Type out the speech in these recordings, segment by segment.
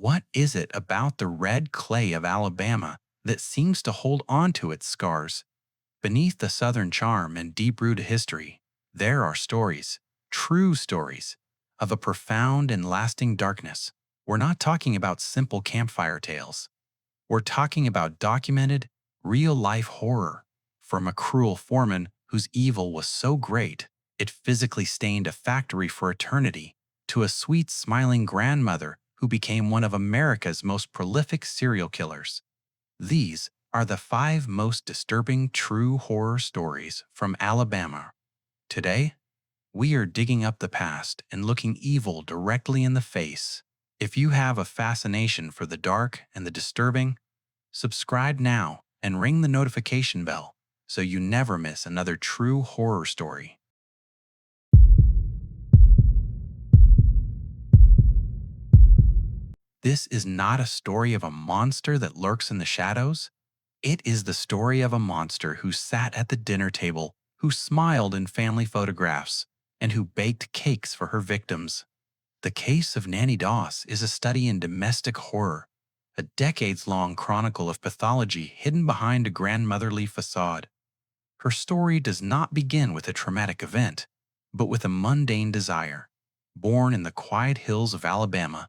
What is it about the red clay of Alabama that seems to hold on to its scars? Beneath the Southern charm and deep-rooted history, there are stories, true stories, of a profound and lasting darkness. We're not talking about simple campfire tales. We're talking about documented, real-life horror from a cruel foreman whose evil was so great it physically stained a factory for eternity, to a sweet, smiling grandmother who became one of America's most prolific serial killers. These are the 5 most disturbing true horror stories from Alabama. Today, we are digging up the past and looking evil directly in the face. If you have a fascination for the dark and the disturbing, subscribe now and ring the notification bell so you never miss another true horror story. This is not a story of a monster that lurks in the shadows. It is the story of a monster who sat at the dinner table, who smiled in family photographs, and who baked cakes for her victims. The case of Nannie Doss is a study in domestic horror, a decades-long chronicle of pathology hidden behind a grandmotherly facade. Her story does not begin with a traumatic event, but with a mundane desire. Born in the quiet hills of Alabama,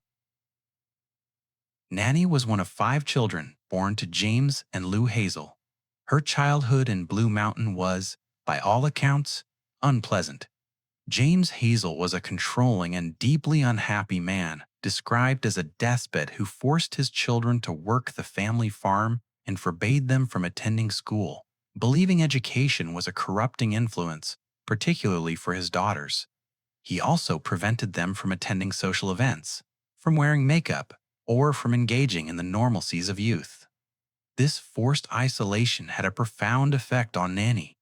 Nannie was one of 5 children born to James and Lou Hazel. Her childhood in Blue Mountain was, by all accounts, unpleasant. James Hazel was a controlling and deeply unhappy man, described as a despot who forced his children to work the family farm and forbade them from attending school, believing education was a corrupting influence, particularly for his daughters. He also prevented them from attending social events, from wearing makeup, or from engaging in the normalcies of youth. This forced isolation had a profound effect on Nannie.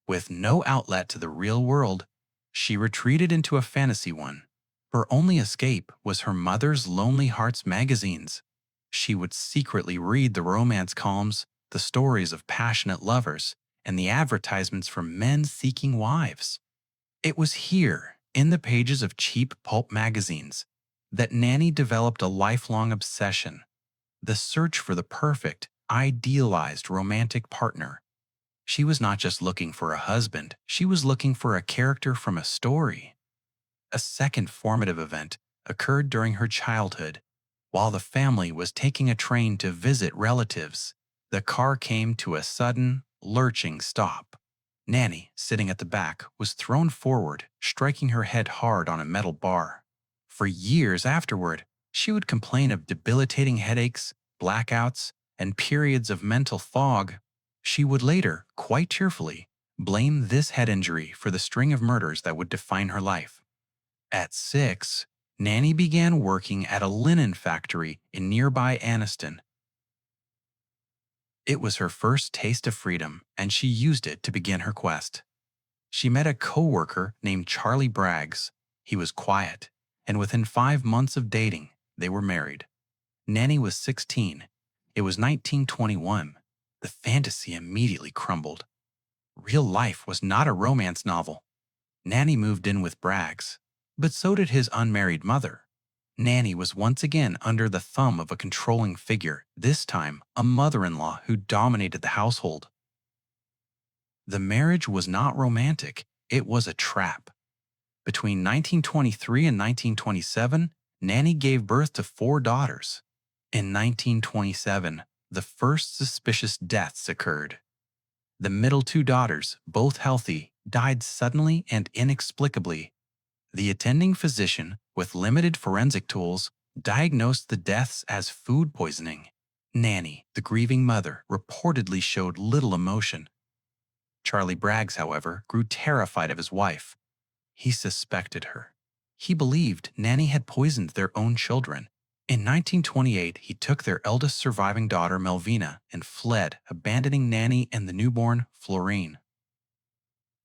With no outlet to the real world, she retreated into a fantasy one. Her only escape was her mother's Lonely Hearts magazines. She would secretly read the romance columns, the stories of passionate lovers, and the advertisements for men seeking wives. It was here, in the pages of cheap pulp magazines, that Nannie developed a lifelong obsession, the search for the perfect, idealized romantic partner. She was not just looking for a husband, she was looking for a character from a story. A second formative event occurred during her childhood. While the family was taking a train to visit relatives, the car came to a sudden, lurching stop. Nannie, sitting at the back, was thrown forward, striking her head hard on a metal bar. For years afterward, she would complain of debilitating headaches, blackouts, and periods of mental fog. She would later, quite cheerfully, blame this head injury for the string of murders that would define her life. At 6, Nannie began working at a linen factory in nearby Anniston. It was her first taste of freedom, and she used it to begin her quest. She met a co-worker named Charlie Braggs. He was quiet, and within 5 months of dating, they were married. Nannie was 16. It was 1921. The fantasy immediately crumbled. Real life was not a romance novel. Nannie moved in with Braggs, but so did his unmarried mother. Nannie was once again under the thumb of a controlling figure, this time a mother-in-law who dominated the household. The marriage was not romantic, it was a trap. Between 1923 and 1927, Nannie gave birth to 4 daughters. In 1927, the first suspicious deaths occurred. The middle 2 daughters, both healthy, died suddenly and inexplicably. The attending physician, with limited forensic tools, diagnosed the deaths as food poisoning. Nannie, the grieving mother, reportedly showed little emotion. Charlie Braggs, however, grew terrified of his wife. He suspected her. He believed Nannie had poisoned their own children. In 1928, he took their eldest surviving daughter, Melvina, and fled, abandoning Nannie and the newborn, Florine.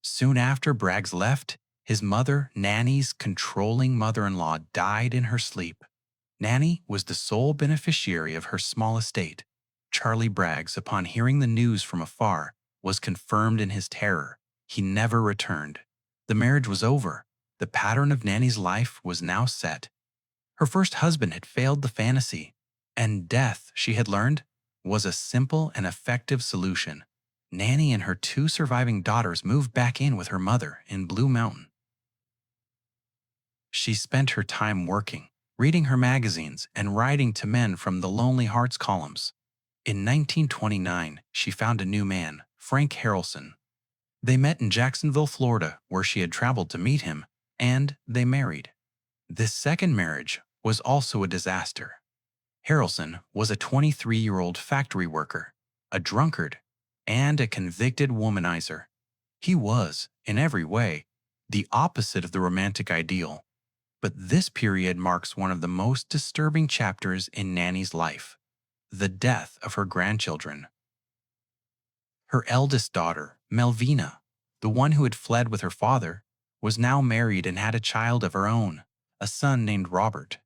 Soon after Braggs left, his mother, Nannie's controlling mother-in-law, died in her sleep. Nannie was the sole beneficiary of her small estate. Charlie Braggs, upon hearing the news from afar, was confirmed in his terror. He never returned. The marriage was over. The pattern of Nannie's life was now set. Her first husband had failed the fantasy, and death, she had learned, was a simple and effective solution. Nannie and her two surviving daughters moved back in with her mother in Blue Mountain. She spent her time working, reading her magazines, and writing to men from the Lonely Hearts columns. In 1929, she found a new man, Frank Harrelson. They met in Jacksonville, Florida, where she had traveled to meet him, and they married. This second marriage was also a disaster. Harrelson was a 23-year-old factory worker, a drunkard, and a convicted womanizer. He was, in every way, the opposite of the romantic ideal. But this period marks one of the most disturbing chapters in Nannie's life: the death of her grandchildren. Her eldest daughter, Melvina, the one who had fled with her father, was now married and had a child of her own, a son named Robert.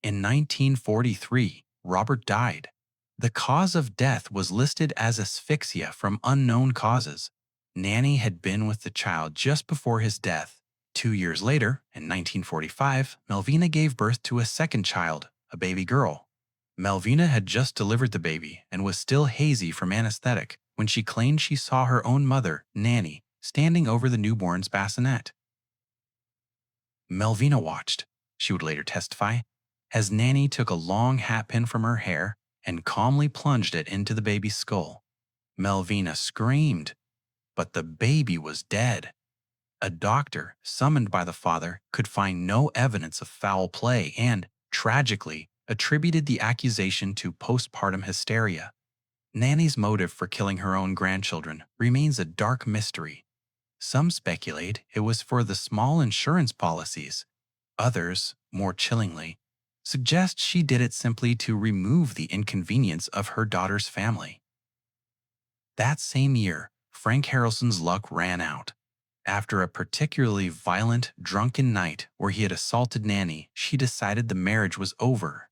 In 1943, Robert died. The cause of death was listed as asphyxia from unknown causes. Nannie had been with the child just before his death. 2 years later, in 1945, Melvina gave birth to a second child, a baby girl. Melvina had just delivered the baby and was still hazy from anesthetic when she claimed she saw her own mother, Nannie, standing over the newborn's bassinet. Melvina watched, she would later testify, as Nannie took a long hat pin from her hair and calmly plunged it into the baby's skull. Melvina screamed, but the baby was dead. A doctor, summoned by the father, could find no evidence of foul play and, tragically, attributed the accusation to postpartum hysteria. Nannie's motive for killing her own grandchildren remains a dark mystery. Some speculate it was for the small insurance policies. Others, more chillingly, suggest she did it simply to remove the inconvenience of her daughter's family. That same year, Frank Harrelson's luck ran out. After a particularly violent, drunken night where he had assaulted Nannie, she decided the marriage was over.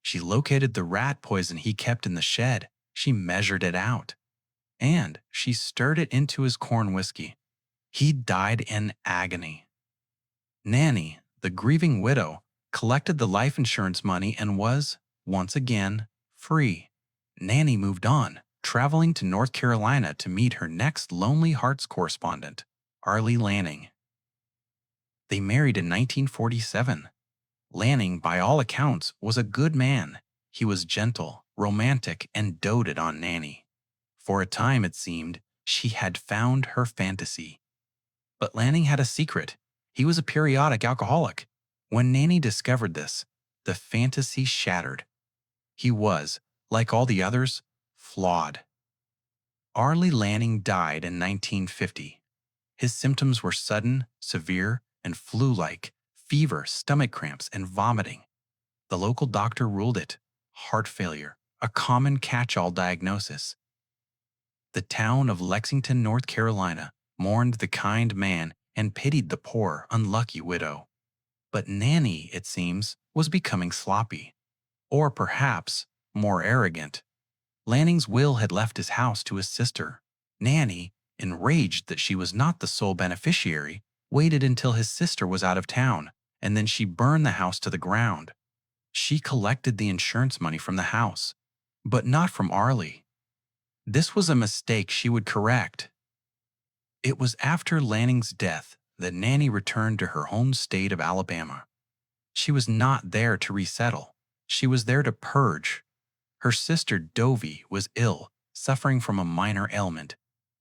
She located the rat poison he kept in the shed, she measured it out, and she stirred it into his corn whiskey. He died in agony. Nannie, the grieving widow, collected the life insurance money and was, once again, free. Nannie moved on, traveling to North Carolina to meet her next Lonely Hearts correspondent, Arlie Lanning. They married in 1947. Lanning, by all accounts, was a good man. He was gentle, romantic, and doted on Nannie. For a time, it seemed, she had found her fantasy. But Lanning had a secret. He was a periodic alcoholic. When Nannie discovered this, the fantasy shattered. He was, like all the others, flawed. Arlie Lanning died in 1950. His symptoms were sudden, severe, and flu-like: fever, stomach cramps, and vomiting. The local doctor ruled it heart failure, a common catch-all diagnosis. The town of Lexington, North Carolina, mourned the kind man and pitied the poor, unlucky widow. But Nannie, it seems, was becoming sloppy. Or perhaps more arrogant. Lanning's will had left his house to his sister. Nannie, enraged that she was not the sole beneficiary, waited until his sister was out of town, and then she burned the house to the ground. She collected the insurance money from the house, but not from Arlie. This was a mistake she would correct. It was after Lanning's death that Nannie returned to her home state of Alabama. She was not there to resettle. She was there to purge. Her sister Dovie was ill, suffering from a minor ailment.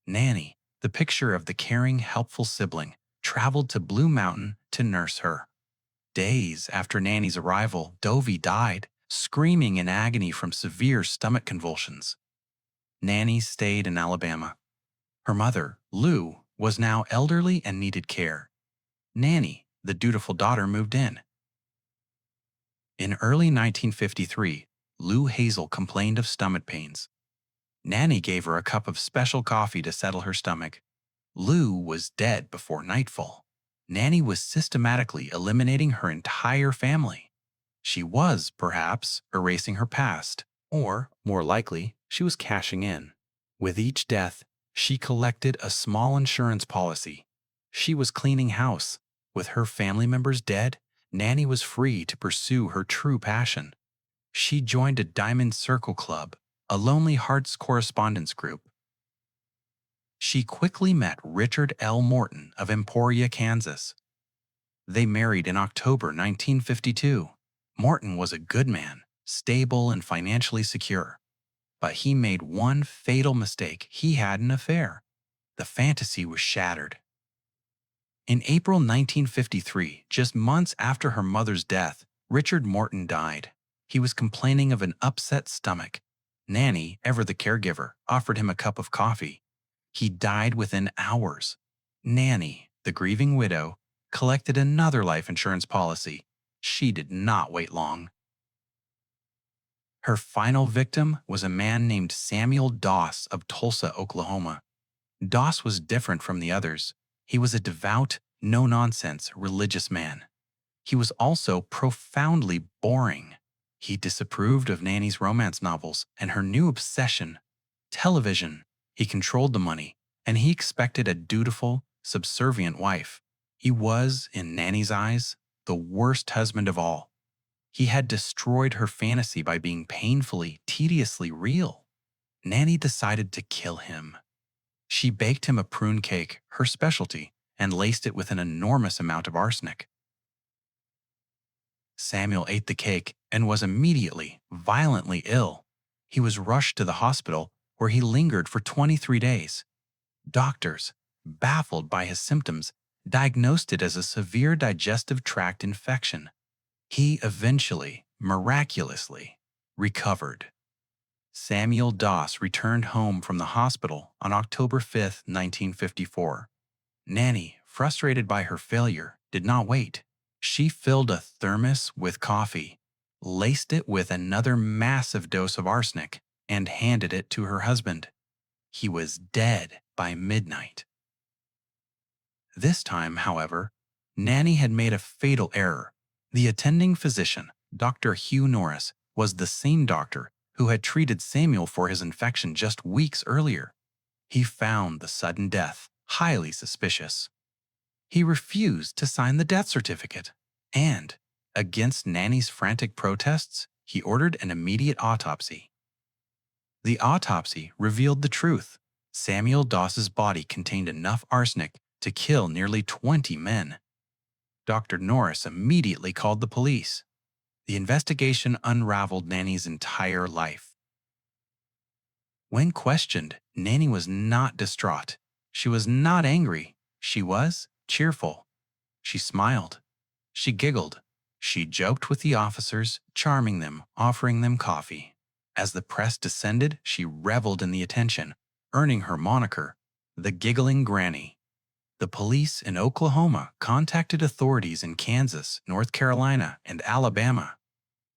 Nannie, the picture of the caring, helpful sibling, traveled to Blue Mountain to nurse her. Days after Nannie's arrival, Dovie died, screaming in agony from severe stomach convulsions. Nannie stayed in Alabama. Her mother, Lou, was now elderly and needed care. Nannie, the dutiful daughter, moved in. In early 1953, Lou Hazel complained of stomach pains. Nannie gave her a cup of special coffee to settle her stomach. Lou was dead before nightfall. Nannie was systematically eliminating her entire family. She was, perhaps, erasing her past, or, more likely, she was cashing in. With each death, she collected a small insurance policy. She was cleaning house. With her family members dead, Nannie was free to pursue her true passion. She joined a Diamond Circle Club, a Lonely Hearts correspondence group. She quickly met Richard L. Morton of Emporia, Kansas. They married in October 1952. Morton was a good man, stable and financially secure. But he made one fatal mistake. He had an affair. The fantasy was shattered. In April 1953, just months after her mother's death, Richard Morton died. He was complaining of an upset stomach. Nannie, ever the caregiver, offered him a cup of coffee. He died within hours. Nannie, the grieving widow, collected another life insurance policy. She did not wait long. Her final victim was a man named Samuel Doss of Tulsa, Oklahoma. Doss was different from the others. He was a devout, no-nonsense religious man. He was also profoundly boring. He disapproved of Nannie's romance novels and her new obsession, television. He controlled the money, and he expected a dutiful, subservient wife. He was, in Nannie's eyes, the worst husband of all. He had destroyed her fantasy by being painfully, tediously real. Nannie decided to kill him. She baked him a prune cake, her specialty, and laced it with an enormous amount of arsenic. Samuel ate the cake and was immediately, violently ill. He was rushed to the hospital, where he lingered for 23 days. Doctors, baffled by his symptoms, diagnosed it as a severe digestive tract infection. He eventually, miraculously, recovered. Samuel Doss returned home from the hospital on October 5, 1954. Nannie, frustrated by her failure, did not wait. She filled a thermos with coffee, laced it with another massive dose of arsenic, and handed it to her husband. He was dead by midnight. This time, however, Nannie had made a fatal error. The attending physician, Dr. Hugh Norris, was the same doctor who had treated Samuel for his infection just weeks earlier. He found the sudden death highly suspicious. He refused to sign the death certificate, and, against Nannie's frantic protests, he ordered an immediate autopsy. The autopsy revealed the truth. Samuel Doss's body contained enough arsenic to kill nearly 20 men. Dr. Norris immediately called the police. The investigation unraveled Nannie's entire life. When questioned, Nannie was not distraught. She was not angry. She was cheerful. She smiled. She giggled. She joked with the officers, charming them, offering them coffee. As the press descended, she reveled in the attention, earning her moniker, the Giggling Granny. The police in Oklahoma contacted authorities in Kansas, North Carolina, and Alabama.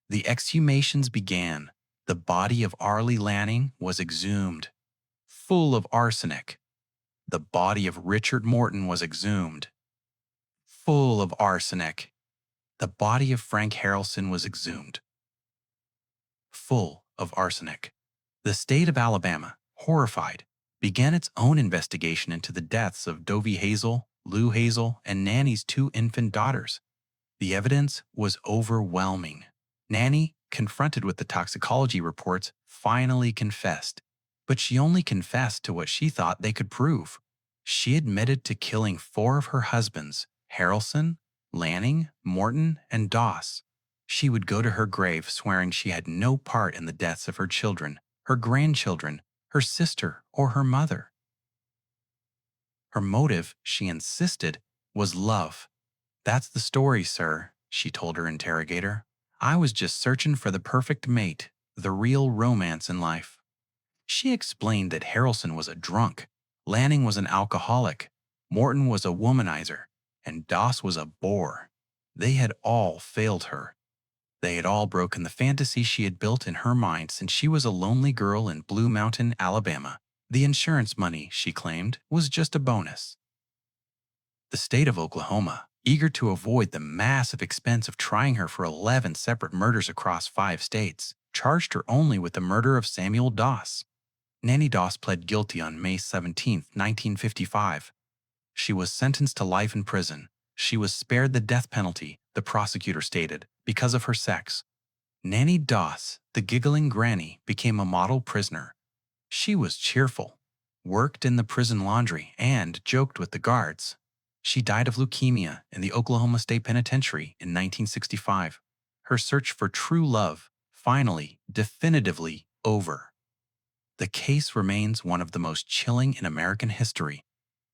The exhumations began. The body of Arlie Lanning was exhumed, full of arsenic. The body of Richard Morton was exhumed, full of arsenic. The body of Frank Harrelson was exhumed, full of arsenic. The state of Alabama, horrified, began its own investigation into the deaths of Dovie Hazel, Lou Hazel, and Nannie's 2 infant daughters. The evidence was overwhelming. Nannie, confronted with the toxicology reports, finally confessed. But she only confessed to what she thought they could prove. She admitted to killing 4 of her husbands, Harrelson, Lanning, Morton, and Doss. She would go to her grave swearing she had no part in the deaths of her children, her grandchildren, her sister, or her mother. Her motive, she insisted, was love. "That's the story, sir," she told her interrogator. "I was just searching for the perfect mate, the real romance in life." She explained that Harrelson was a drunk, Lanning was an alcoholic, Morton was a womanizer, and Doss was a bore. They had all failed her. They had all broken the fantasy she had built in her mind since she was a lonely girl in Blue Mountain, Alabama. The insurance money, she claimed, was just a bonus. The state of Oklahoma, eager to avoid the massive expense of trying her for 11 separate murders across 5 states, charged her only with the murder of Samuel Doss. Nannie Doss pled guilty on May 17, 1955. She was sentenced to life in prison. She was spared the death penalty, the prosecutor stated, because of her sex. Nannie Doss, the Giggling Granny, became a model prisoner. She was cheerful, worked in the prison laundry, and joked with the guards. She died of leukemia in the Oklahoma State Penitentiary in 1965. Her search for true love finally, definitively over. The case remains one of the most chilling in American history.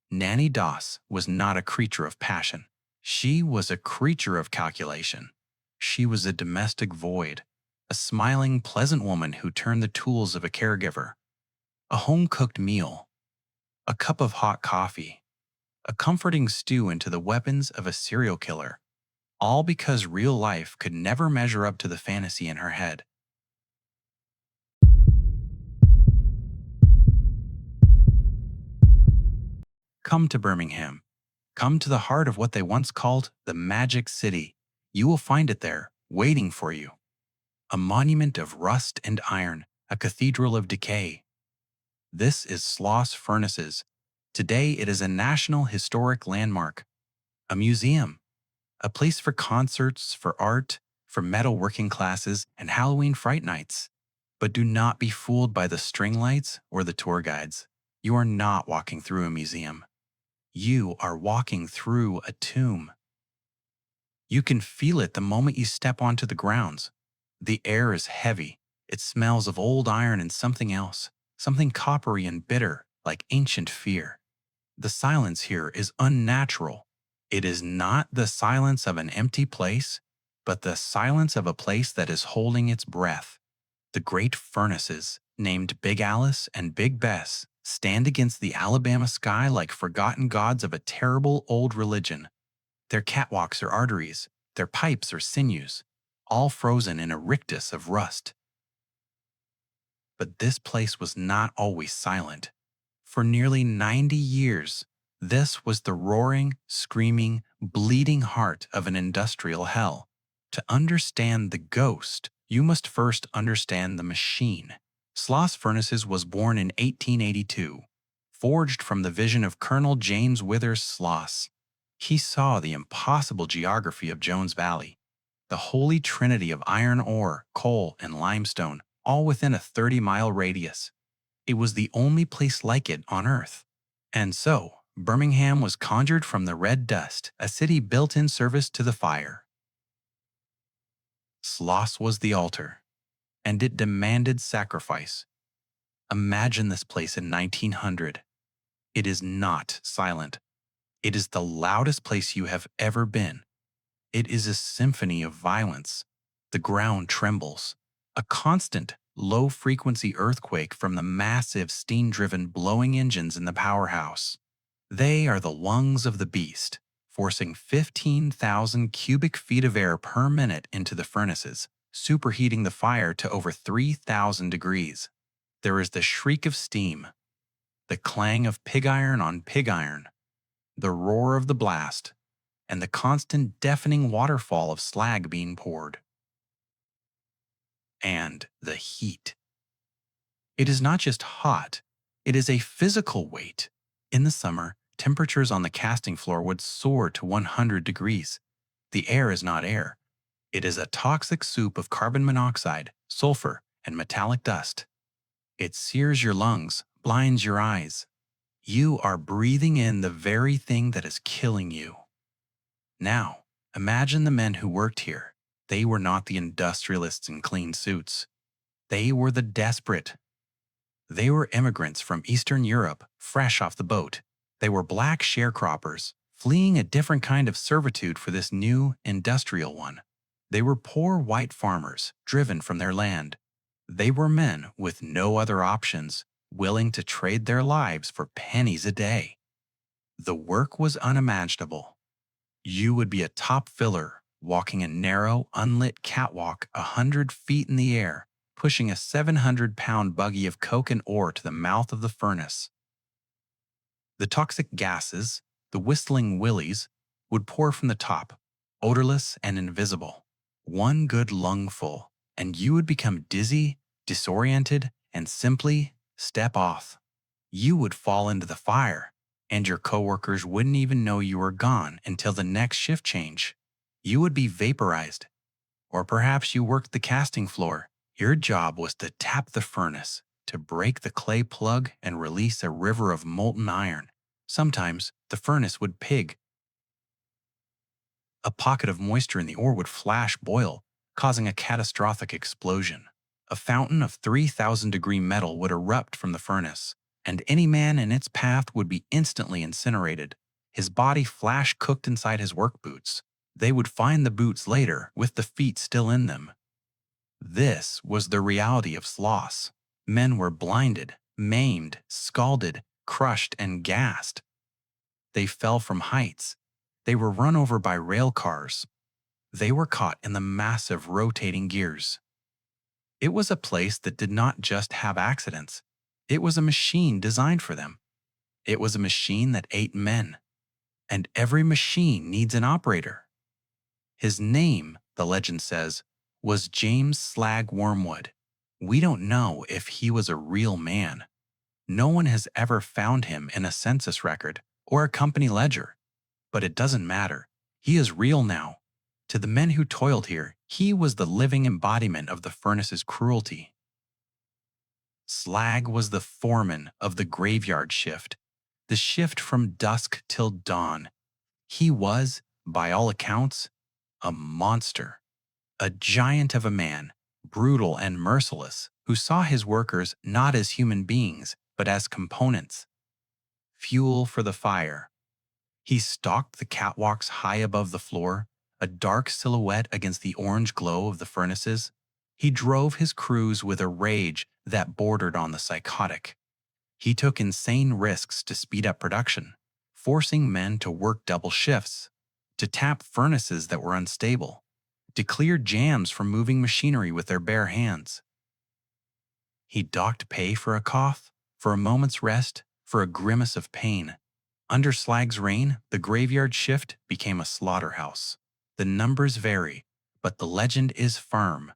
Nannie Doss was not a creature of passion. She was a creature of calculation. She was a domestic void, a smiling, pleasant woman who turned the tools of a caregiver, a home-cooked meal, a cup of hot coffee, a comforting stew into the weapons of a serial killer, all because real life could never measure up to the fantasy in her head. Come to Birmingham. Come to the heart of what they once called the Magic City. You will find it there, waiting for you. A monument of rust and iron, a cathedral of decay. This is Sloss Furnaces. Today it is a national historic landmark, a museum, a place for concerts, for art, for metal working classes, and Halloween fright nights. But do not be fooled by the string lights or the tour guides. You are not walking through a museum. You are walking through a tomb. You can feel it the moment you step onto the grounds. The air is heavy. It smells of old iron and something else, something coppery and bitter, like ancient fear. The silence here is unnatural. It is not the silence of an empty place, but the silence of a place that is holding its breath. The great furnaces, named Big Alice and Big Bess, stand against the Alabama sky like forgotten gods of a terrible old religion. Their catwalks are arteries, their pipes are sinews, all frozen in a rictus of rust. But this place was not always silent. For nearly 90 years, this was the roaring, screaming, bleeding heart of an industrial hell. To understand the ghost, you must first understand the machine. Sloss Furnaces was born in 1882, forged from the vision of Colonel James Withers Sloss. He saw the impossible geography of Jones Valley, the holy trinity of iron ore, coal, and limestone, all within a 30-mile radius. It was the only place like it on Earth. And so, Birmingham was conjured from the red dust, a city built in service to the fire. Sloss was the altar, and it demanded sacrifice. Imagine this place in 1900. It is not silent. It is the loudest place you have ever been. It is a symphony of violence. The ground trembles. A constant, low-frequency earthquake from the massive steam-driven blowing engines in the powerhouse. They are the lungs of the beast, forcing 15,000 cubic feet of air per minute into the furnaces, superheating the fire to over 3,000 degrees. There is the shriek of steam, the clang of pig iron on pig iron, the roar of the blast, and the constant deafening waterfall of slag being poured. And the heat. It is not just hot, it is a physical weight. In the summer, temperatures on the casting floor would soar to 100 degrees. The air is not air. It is a toxic soup of carbon monoxide, sulfur, and metallic dust. It sears your lungs, blinds your eyes. You are breathing in the very thing that is killing you. Now, imagine the men who worked here. They were not the industrialists in clean suits. They were the desperate. They were immigrants from Eastern Europe, fresh off the boat. They were black sharecroppers, fleeing a different kind of servitude for this new, industrial one. They were poor white farmers, driven from their land. They were men with no other options, willing to trade their lives for pennies a day. The work was unimaginable. You would be a top filler, walking a narrow, unlit catwalk 100 feet in the air, pushing a 700-pound buggy of coke and ore to the mouth of the furnace. The toxic gases, the whistling willies, would pour from the top, odorless and invisible. One good lungful, and you would become dizzy, disoriented, and simply step off. You would fall into the fire, and your coworkers wouldn't even know you were gone until the next shift change. You would be vaporized. Or perhaps you worked the casting floor. Your job was to tap the furnace, to break the clay plug and release a river of molten iron. Sometimes the furnace would pig. A pocket of moisture in the ore would flash boil, causing a catastrophic explosion. A fountain of 3,000-degree metal would erupt from the furnace, and any man in its path would be instantly incinerated, his body flash-cooked inside his work boots. They would find the boots later with the feet still in them. This was the reality of Sloss. Men were blinded, maimed, scalded, crushed, and gassed. They fell from heights. They were run over by rail cars. They were caught in the massive rotating gears. It was a place that did not just have accidents. It was a machine designed for them. It was a machine that ate men. And every machine needs an operator. His name, the legend says, was James Slag Wormwood. We don't know if he was a real man. No one has ever found him in a census record or a company ledger. But it doesn't matter. He is real now. To the men who toiled here, he was the living embodiment of the furnace's cruelty. Slag was the foreman of the graveyard shift, the shift from dusk till dawn. He was, by all accounts, a monster, a giant of a man, brutal and merciless, who saw his workers not as human beings, but as components, fuel for the fire. He stalked the catwalks high above the floor, a dark silhouette against the orange glow of the furnaces. He drove his crews with a rage that bordered on the psychotic. He took insane risks to speed up production, forcing men to work double shifts, to tap furnaces that were unstable, to clear jams from moving machinery with their bare hands. He docked pay for a cough, for a moment's rest, for a grimace of pain. Under Slag's reign, the graveyard shift became a slaughterhouse. The numbers vary, but the legend is firm.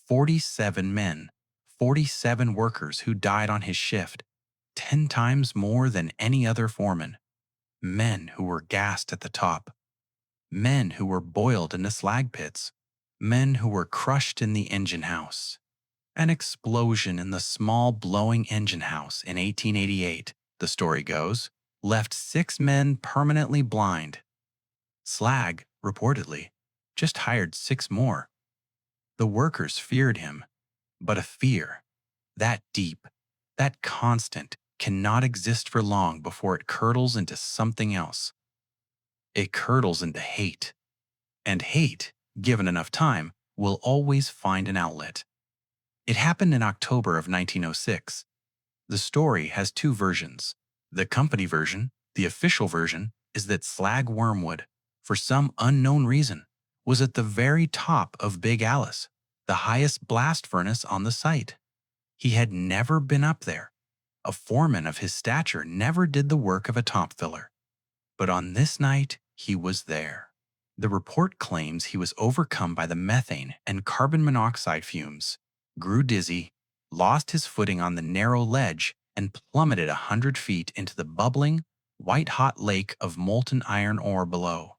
47 men, 47 workers who died on his shift, 10 times more than any other foreman. Men who were gassed at the top. Men who were boiled in the slag pits. Men who were crushed in the engine house. An explosion in the small blowing engine house in 1888, the story goes, left 6 men permanently blind. Slag, reportedly, just hired 6 more. The workers feared him, but a fear, that deep, that constant, cannot exist for long before it curdles into something else. It curdles into hate. And hate, given enough time, will always find an outlet. It happened in October of 1906. The story has 2 versions. The company version, the official version, is that Slag Wormwood, for some unknown reason, was at the very top of Big Alice, the highest blast furnace on the site. He had never been up there. A foreman of his stature never did the work of a top filler. But on this night, he was there. The report claims he was overcome by the methane and carbon monoxide fumes, grew dizzy, lost his footing on the narrow ledge, and plummeted 100 feet into the bubbling, white-hot lake of molten iron ore below.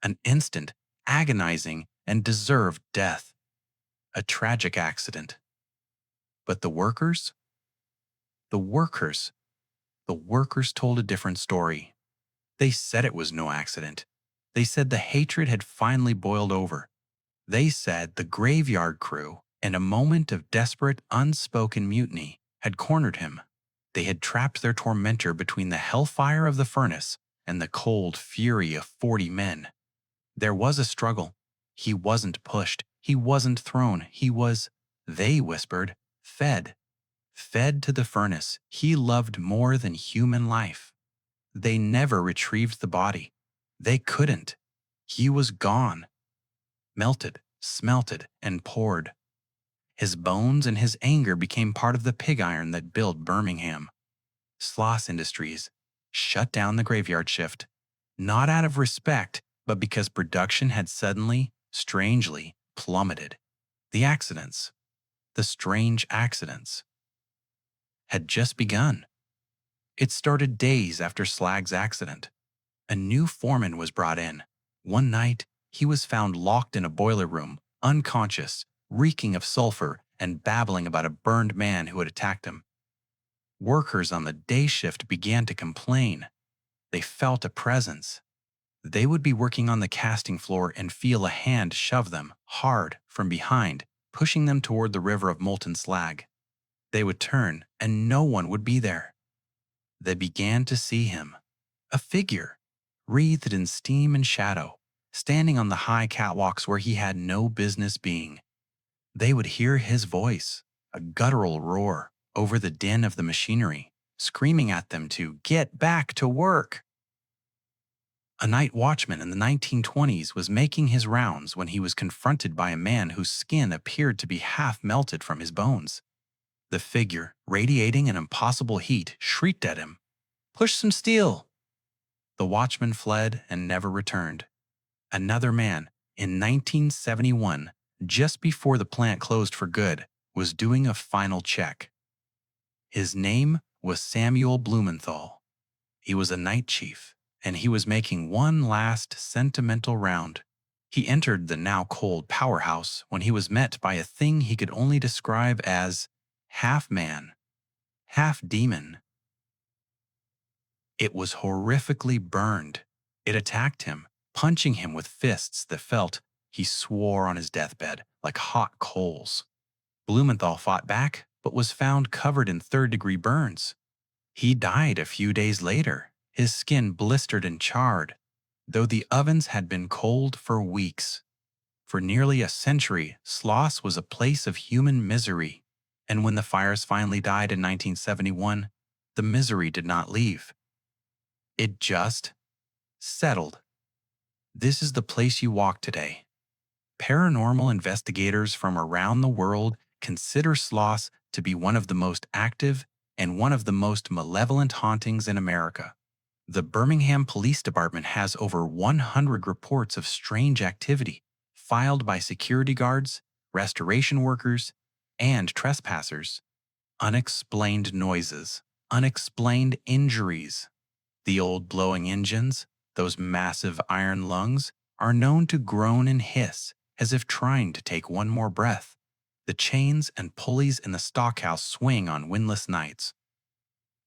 An instant, agonizing, and deserved death. A tragic accident. But the workers told a different story. They said it was no accident. They said the hatred had finally boiled over. They said the graveyard crew, in a moment of desperate, unspoken mutiny, had cornered him. They had trapped their tormentor between the hellfire of the furnace and the cold fury of 40 men. There was a struggle. He wasn't pushed. He wasn't thrown. He was, they whispered, fed. Fed to the furnace. He loved more than human life. They never retrieved the body. They couldn't. He was gone. Melted, smelted, and poured. His bones and his anger became part of the pig iron that built Birmingham. Sloss Industries shut down the graveyard shift, not out of respect, but because production had suddenly, strangely, plummeted. The accidents, the strange accidents, had just begun. It started days after Slag's accident. A new foreman was brought in. One night, He was found locked in a boiler room, unconscious, reeking of sulfur, and babbling about a burned man who had attacked him. Workers on the day shift began to complain. They felt a presence. They would be working on the casting floor and feel a hand shove them, hard, from behind, pushing them toward the river of molten slag. They would turn, and no one would be there. They began to see him, a figure, wreathed in steam and shadow, standing on the high catwalks where he had no business being. They would hear his voice, a guttural roar, over the din of the machinery, screaming at them to get back to work. A night watchman in the 1920s was making his rounds when he was confronted by a man whose skin appeared to be half melted from his bones. The figure, radiating an impossible heat, shrieked at him, "Push some steel!" The watchman fled and never returned. Another man, in 1971, just before the plant closed for good, was doing a final check. His name was Samuel Blumenthal. He was a night chief, and he was making one last sentimental round. He entered the now cold powerhouse when he was met by a thing he could only describe as half man, half demon. It was horrifically burned. It attacked him, punching him with fists that felt, he swore on his deathbed, like hot coals. Blumenthal fought back, but was found covered in third-degree burns. He died a few days later, his skin blistered and charred, though the ovens had been cold for weeks. For nearly a century, Sloss was a place of human misery, and when the fires finally died in 1971, the misery did not leave. It just settled. This is the place you walk today. Paranormal investigators from around the world consider Sloss to be one of the most active and one of the most malevolent hauntings in America. The Birmingham Police Department has over 100 reports of strange activity filed by security guards, restoration workers, and trespassers. Unexplained noises, unexplained injuries. The old blowing engines, those massive iron lungs, are known to groan and hiss as if trying to take one more breath. The chains and pulleys in the stockhouse swing on windless nights.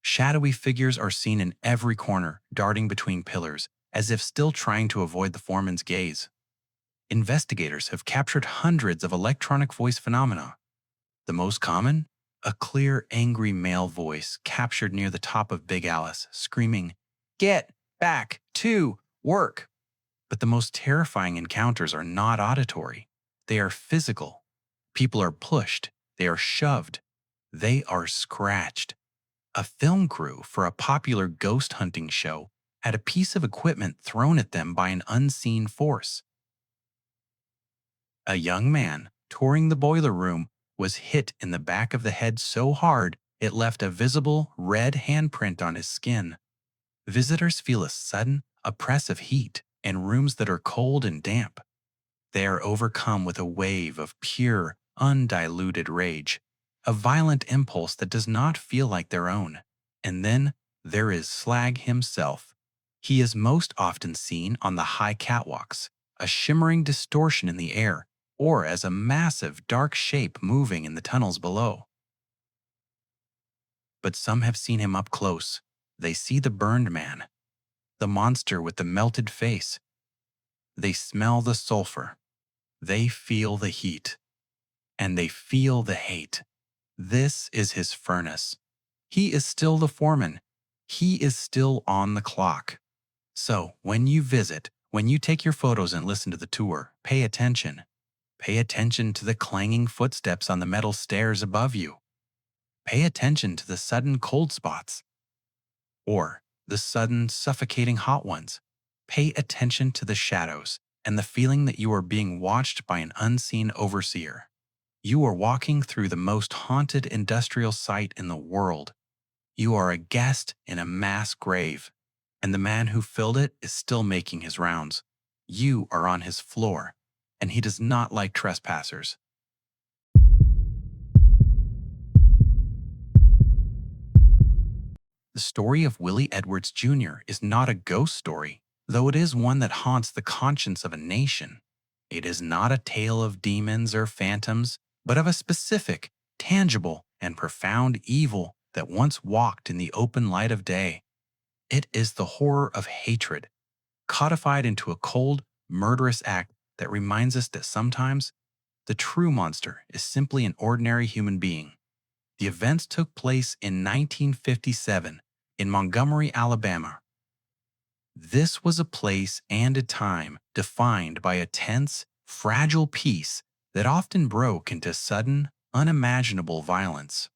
Shadowy figures are seen in every corner, darting between pillars, as if still trying to avoid the foreman's gaze. Investigators have captured hundreds of electronic voice phenomena. The most common? A clear, angry male voice captured near the top of Big Alice, screaming, "Get back to work!" But the most terrifying encounters are not auditory. They are physical. People are pushed. They are shoved. They are scratched. A film crew for a popular ghost hunting show had a piece of equipment thrown at them by an unseen force. A young man, touring the boiler room, was hit in the back of the head so hard it left a visible red handprint on his skin. Visitors feel a sudden, oppressive heat in rooms that are cold and damp. They are overcome with a wave of pure, undiluted rage, a violent impulse that does not feel like their own. And then there is Slag himself. He is most often seen on the high catwalks, a shimmering distortion in the air, or as a massive, dark shape moving in the tunnels below. But some have seen him up close. They see the burned man, the monster with the melted face. They smell the sulfur. They feel the heat. And they feel the hate. This is his furnace. He is still the foreman. He is still on the clock. So, when you visit, when you take your photos and listen to the tour, pay attention. Pay attention to the clanging footsteps on the metal stairs above you. Pay attention to the sudden cold spots, or the sudden suffocating hot ones. Pay attention to the shadows and the feeling that you are being watched by an unseen overseer. You are walking through the most haunted industrial site in the world. You are a guest in a mass grave, and the man who filled it is still making his rounds. You are on his floor, and he does not like trespassers. The story of Willie Edwards Jr. is not a ghost story. Though it is one that haunts the conscience of a nation, it is not a tale of demons or phantoms, but of a specific, tangible, and profound evil that once walked in the open light of day. It is the horror of hatred, codified into a cold, murderous act that reminds us that sometimes the true monster is simply an ordinary human being. The events took place in 1957 in Montgomery, Alabama. This was a place and a time defined by a tense, fragile peace that often broke into sudden, unimaginable violence.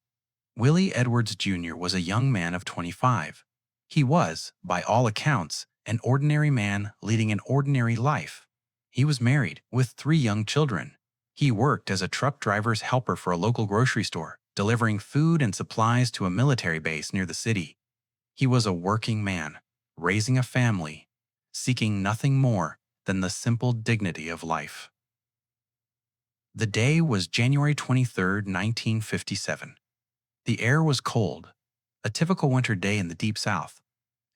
Willie Edwards Jr. was a young man of 25. He was, by all accounts, an ordinary man leading an ordinary life. He was married with 3 young children. He worked as a truck driver's helper for a local grocery store, delivering food and supplies to a military base near the city. He was a working man, raising a family, seeking nothing more than the simple dignity of life. The day was January 23, 1957. The air was cold, a typical winter day in the Deep South.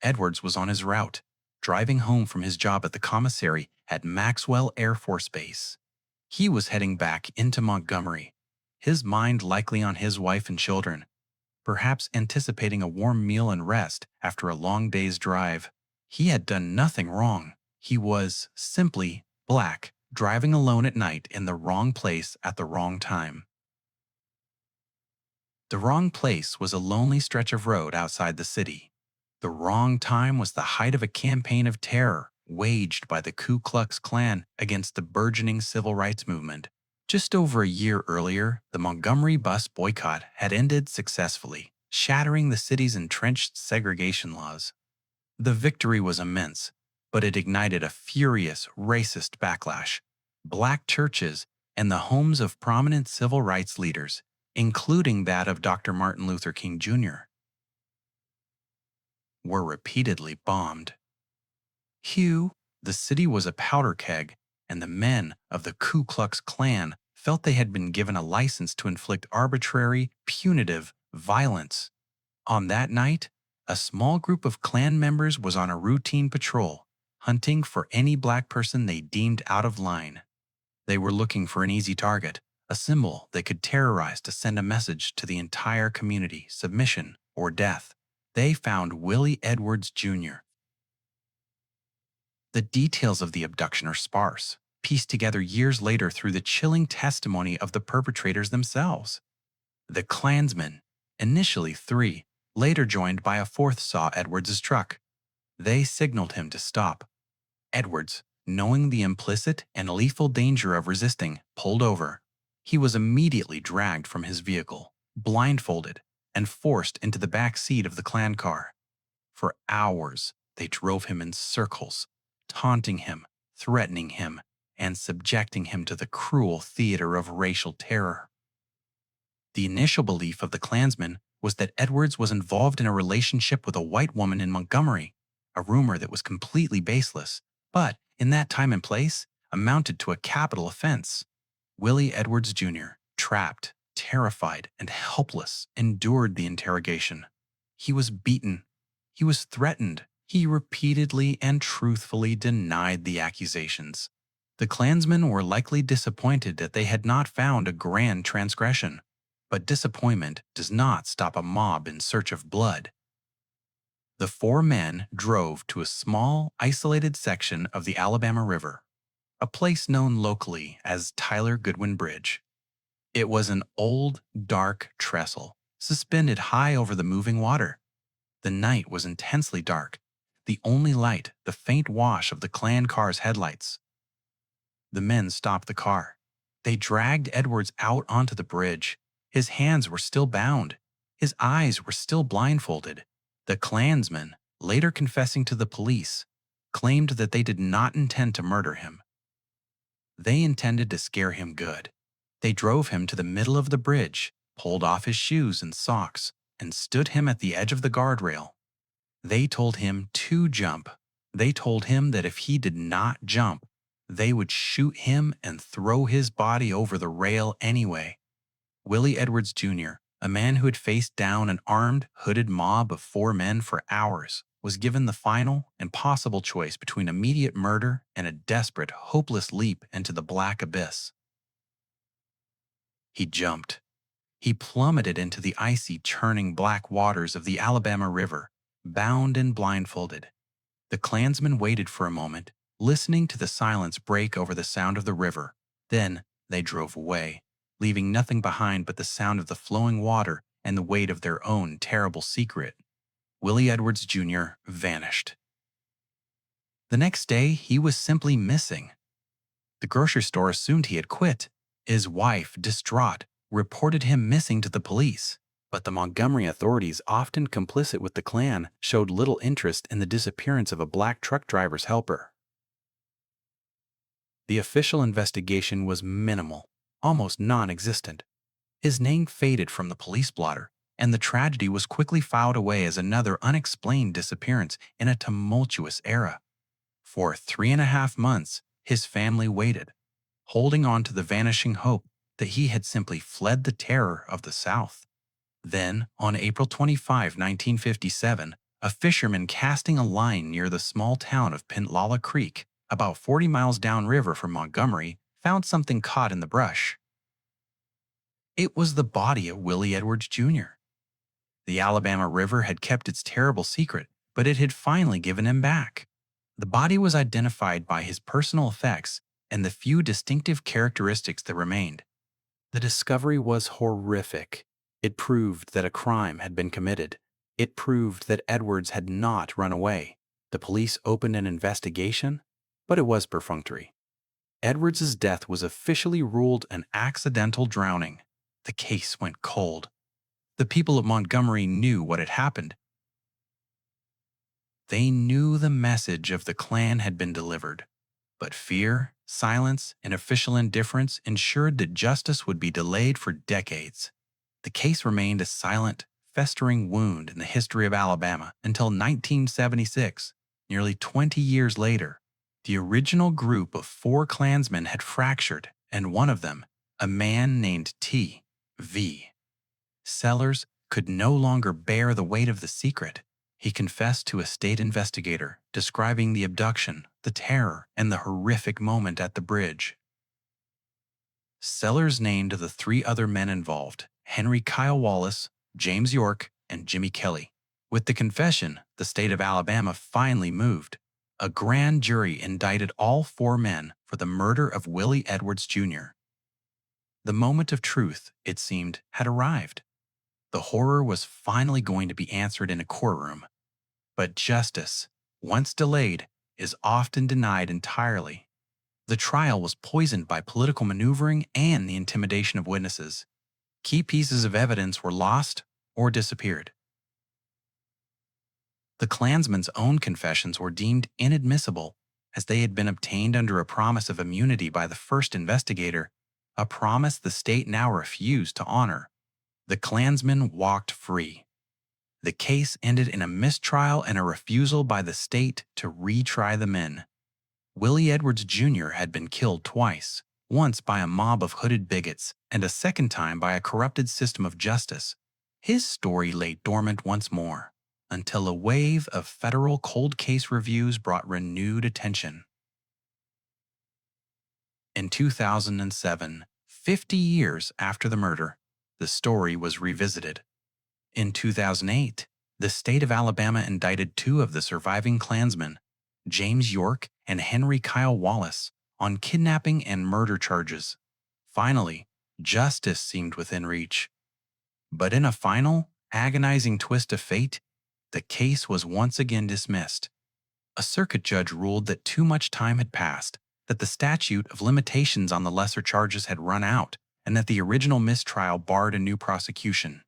Edwards was on his route, driving home from his job at the commissary at Maxwell Air Force Base. He was heading back into Montgomery, his mind likely on his wife and children, perhaps anticipating a warm meal and rest after a long day's drive. He had done nothing wrong. He was simply black, driving alone at night in the wrong place at the wrong time. The wrong place was a lonely stretch of road outside the city. The wrong time was the height of a campaign of terror waged by the Ku Klux Klan against the burgeoning civil rights movement. Just over a year earlier, the Montgomery bus boycott had ended successfully, shattering the city's entrenched segregation laws. The victory was immense, but it ignited a furious, racist backlash. Black churches and the homes of prominent civil rights leaders, including that of Dr. Martin Luther King Jr., were repeatedly bombed. The city was a powder keg, and the men of the Ku Klux Klan felt they had been given a license to inflict arbitrary, punitive violence. On that night, a small group of Klan members was on a routine patrol, hunting for any black person they deemed out of line. They were looking for an easy target, a symbol they could terrorize to send a message to the entire community: submission or death. They found Willie Edwards Jr. The details of the abduction are sparse, pieced together years later through the chilling testimony of the perpetrators themselves. The Klansmen, initially 3, later joined by a 4th, saw Edwards' truck. They signaled him to stop. Edwards, knowing the implicit and lethal danger of resisting, pulled over. He was immediately dragged from his vehicle, blindfolded, and forced into the back seat of the Klan car. For hours, they drove him in circles, taunting him, threatening him, and subjecting him to the cruel theater of racial terror. The initial belief of the Klansmen was that Edwards was involved in a relationship with a white woman in Montgomery, a rumor that was completely baseless, but, in that time and place, amounted to a capital offense. Willie Edwards Jr., trapped, terrified, and helpless, endured the interrogation. He was beaten. He was threatened. He repeatedly and truthfully denied the accusations. The Klansmen were likely disappointed that they had not found a grand transgression, but disappointment does not stop a mob in search of blood. The 4 men drove to a small, isolated section of the Alabama River, a place known locally as Tyler Goodwin Bridge. It was an old, dark trestle, suspended high over the moving water. The night was intensely dark, the only light the faint wash of the Klan car's headlights. The men stopped the car. They dragged Edwards out onto the bridge. His hands were still bound. His eyes were still blindfolded. The Klansmen, later confessing to the police, claimed that they did not intend to murder him. They intended to scare him good. They drove him to the middle of the bridge, pulled off his shoes and socks, and stood him at the edge of the guardrail. They told him to jump. They told him that if he did not jump, they would shoot him and throw his body over the rail anyway. Willie Edwards Jr., a man who had faced down an armed, hooded mob of 4 men for hours, was given the final, impossible choice between immediate murder and a desperate, hopeless leap into the black abyss. He jumped. He plummeted into the icy, churning black waters of the Alabama River, bound and blindfolded. The Klansmen waited for a moment, listening to the silence break over the sound of the river. Then they drove away, leaving nothing behind but the sound of the flowing water and the weight of their own terrible secret. Willie Edwards Jr. vanished. The next day, he was simply missing. The grocery store assumed he had quit. His wife, distraught, reported him missing to the police. But the Montgomery authorities, often complicit with the Klan, showed little interest in the disappearance of a black truck driver's helper. The official investigation was minimal, almost non-existent. His name faded from the police blotter, and the tragedy was quickly filed away as another unexplained disappearance in a tumultuous era. For 3.5 months, his family waited, holding on to the vanishing hope that he had simply fled the terror of the South. Then, on April 25, 1957, a fisherman casting a line near the small town of Pintlala Creek, about 40 miles downriver from Montgomery, found something caught in the brush. It was the body of Willie Edwards Jr. The Alabama River had kept its terrible secret, but it had finally given him back. The body was identified by his personal effects and the few distinctive characteristics that remained. The discovery was horrific. It proved that a crime had been committed. It proved that Edwards had not run away. The police opened an investigation, but it was perfunctory. Edwards's death was officially ruled an accidental drowning. The case went cold. The people of Montgomery knew what had happened. They knew the message of the Klan had been delivered, but fear, silence, and official indifference ensured that justice would be delayed for decades. The case remained a silent, festering wound in the history of Alabama until 1976, nearly 20 years later. The original group of 4 Klansmen had fractured, and one of them, a man named T.V. Sellers, could no longer bear the weight of the secret. He confessed to a state investigator, describing the abduction, the terror, and the horrific moment at the bridge. Sellers named the 3 other men involved: Henry Kyle Wallace, James York, and Jimmy Kelly. With the confession, the state of Alabama finally moved. A grand jury indicted all 4 men for the murder of Willie Edwards Jr. The moment of truth, it seemed, had arrived. The horror was finally going to be answered in a courtroom. But justice, once delayed, is often denied entirely. The trial was poisoned by political maneuvering and the intimidation of witnesses. Key pieces of evidence were lost or disappeared. The Klansmen's own confessions were deemed inadmissible, as they had been obtained under a promise of immunity by the first investigator, a promise the state now refused to honor. The Klansmen walked free. The case ended in a mistrial and a refusal by the state to retry the men. Willie Edwards Jr. had been killed twice, once by a mob of hooded bigots and a second time by a corrupted system of justice. His story lay dormant once more, until a wave of federal cold case reviews brought renewed attention. In 2007, 50 years after the murder, the story was revisited. In 2008, the state of Alabama indicted 2 of the surviving Klansmen, James York and Henry Kyle Wallace, on kidnapping and murder charges. Finally, justice seemed within reach. But in a final, agonizing twist of fate, the case was once again dismissed. A circuit judge ruled that too much time had passed, that the statute of limitations on the lesser charges had run out, and that the original mistrial barred a new prosecution.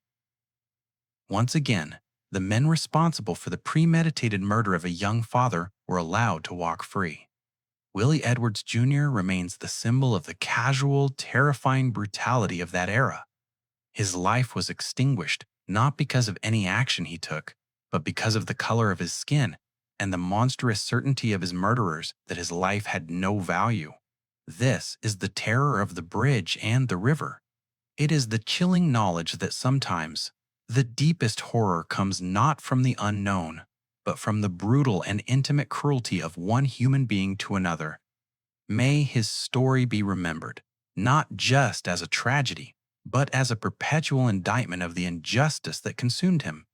Once again, the men responsible for the premeditated murder of a young father were allowed to walk free. Willie Edwards Jr. remains the symbol of the casual, terrifying brutality of that era. His life was extinguished not because of any action he took, but because of the color of his skin and the monstrous certainty of his murderers that his life had no value. This is the terror of the bridge and the river. It is the chilling knowledge that sometimes the deepest horror comes not from the unknown, but from the brutal and intimate cruelty of one human being to another. May his story be remembered, not just as a tragedy, but as a perpetual indictment of the injustice that consumed him.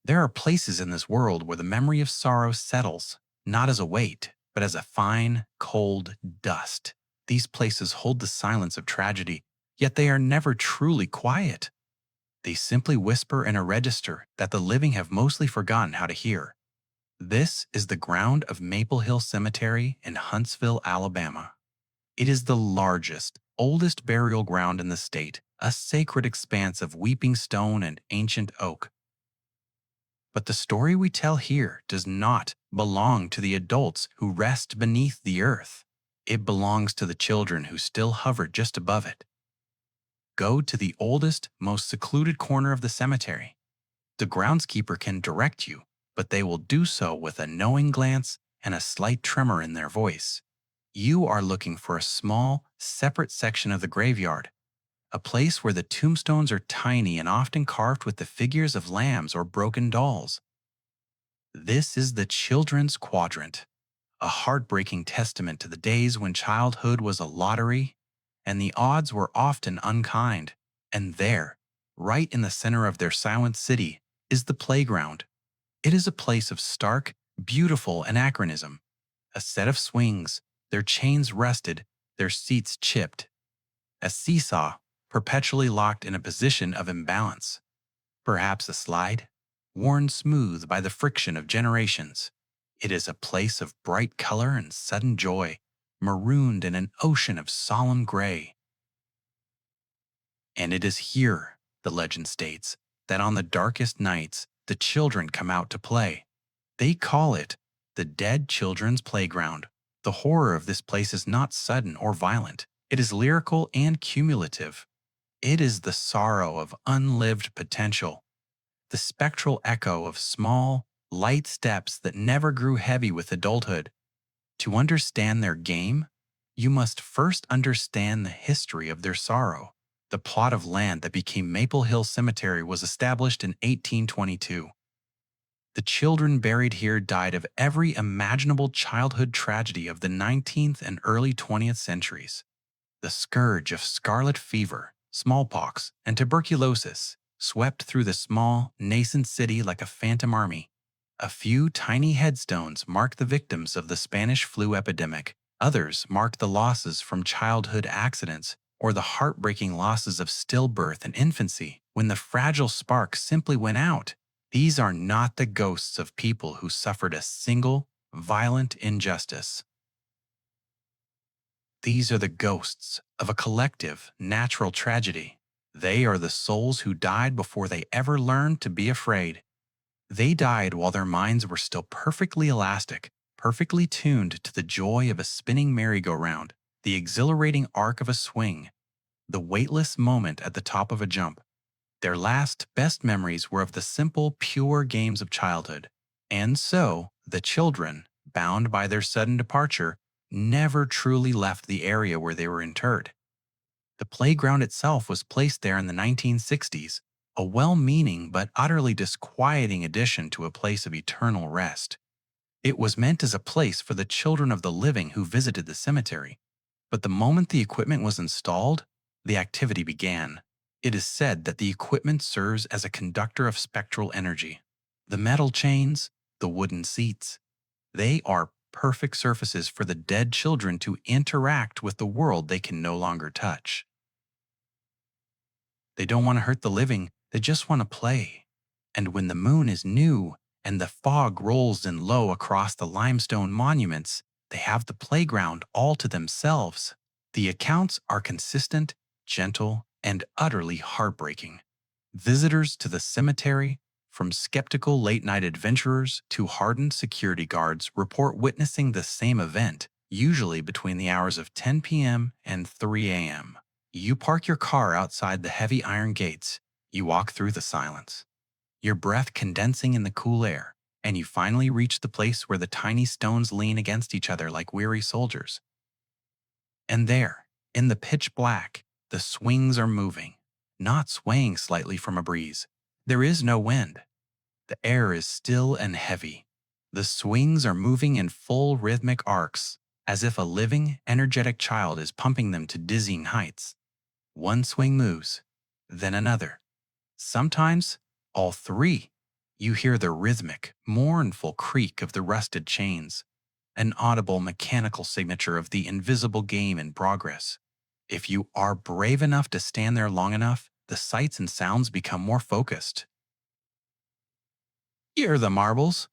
There are places in this world where the memory of sorrow settles, not as a weight, but as a fine, cold dust. These places hold the silence of tragedy, yet they are never truly quiet. They simply whisper in a register that the living have mostly forgotten how to hear. This is the ground of Maple Hill Cemetery in Huntsville, Alabama. It is the largest, oldest burial ground in the state, a sacred expanse of weeping stone and ancient oak. But the story we tell here does not belong to the adults who rest beneath the earth. It belongs to the children who still hover just above it. Go to the oldest, most secluded corner of the cemetery. The groundskeeper can direct you, but they will do so with a knowing glance and a slight tremor in their voice. You are looking for a small, separate section of the graveyard, a place where the tombstones are tiny and often carved with the figures of lambs or broken dolls. This is the children's quadrant, a heartbreaking testament to the days when childhood was a lottery and the odds were often unkind. And there, right in the center of their silent city, is the playground. It is a place of stark, beautiful anachronism. A set of swings, their chains rusted, their seats chipped. A seesaw, perpetually locked in a position of imbalance. Perhaps a slide, worn smooth by the friction of generations. It is a place of bright color and sudden joy, marooned in an ocean of solemn gray. And it is here, the legend states, that on the darkest nights, the children come out to play. They call it the Dead Children's Playground. The horror of this place is not sudden or violent. It is lyrical and cumulative. It is the sorrow of unlived potential, the spectral echo of small, light steps that never grew heavy with adulthood. To understand their game, you must first understand the history of their sorrow. The plot of land that became Maple Hill Cemetery was established in 1822. The children buried here died of every imaginable childhood tragedy of the 19th and early 20th centuries. The scourge of scarlet fever, smallpox, and tuberculosis swept through the small, nascent city like a phantom army. A few tiny headstones mark the victims of the Spanish flu epidemic. Others mark the losses from childhood accidents or the heartbreaking losses of stillbirth and infancy when the fragile spark simply went out. These are not the ghosts of people who suffered a single, violent injustice. These are the ghosts of a collective, natural tragedy. They are the souls who died before they ever learned to be afraid. They died while their minds were still perfectly elastic, perfectly tuned to the joy of a spinning merry-go-round, the exhilarating arc of a swing, the weightless moment at the top of a jump. Their last, best memories were of the simple, pure games of childhood. And so, the children, bound by their sudden departure, never truly left the area where they were interred. The playground itself was placed there in the 1960s, a well-meaning but utterly disquieting addition to a place of eternal rest. It was meant as a place for the children of the living who visited the cemetery. But the moment the equipment was installed, the activity began. It is said that the equipment serves as a conductor of spectral energy. The metal chains, the wooden seats, they are perfect surfaces for the dead children to interact with the world they can no longer touch. They don't want to hurt the living, they just want to play. And when the moon is new and the fog rolls in low across the limestone monuments, they have the playground all to themselves. The accounts are consistent, gentle, and utterly heartbreaking. Visitors to the cemetery, from skeptical late-night adventurers to hardened security guards, report witnessing the same event, usually between the hours of 10 p.m. and 3 a.m. You park your car outside the heavy iron gates. You walk through the silence, your breath condensing in the cool air, and you finally reach the place where the tiny stones lean against each other like weary soldiers. And there, in the pitch black, the swings are moving. not swaying slightly from a breeze. There is no wind. The air is still and heavy. The swings are moving in full rhythmic arcs, as if a living, energetic child is pumping them to dizzying heights. One swing moves, then another. Sometimes, all three. You hear the rhythmic, mournful creak of the rusted chains, an audible mechanical signature of the invisible game in progress. If you are brave enough to stand there long enough, the sights and sounds become more focused. Here are the marbles.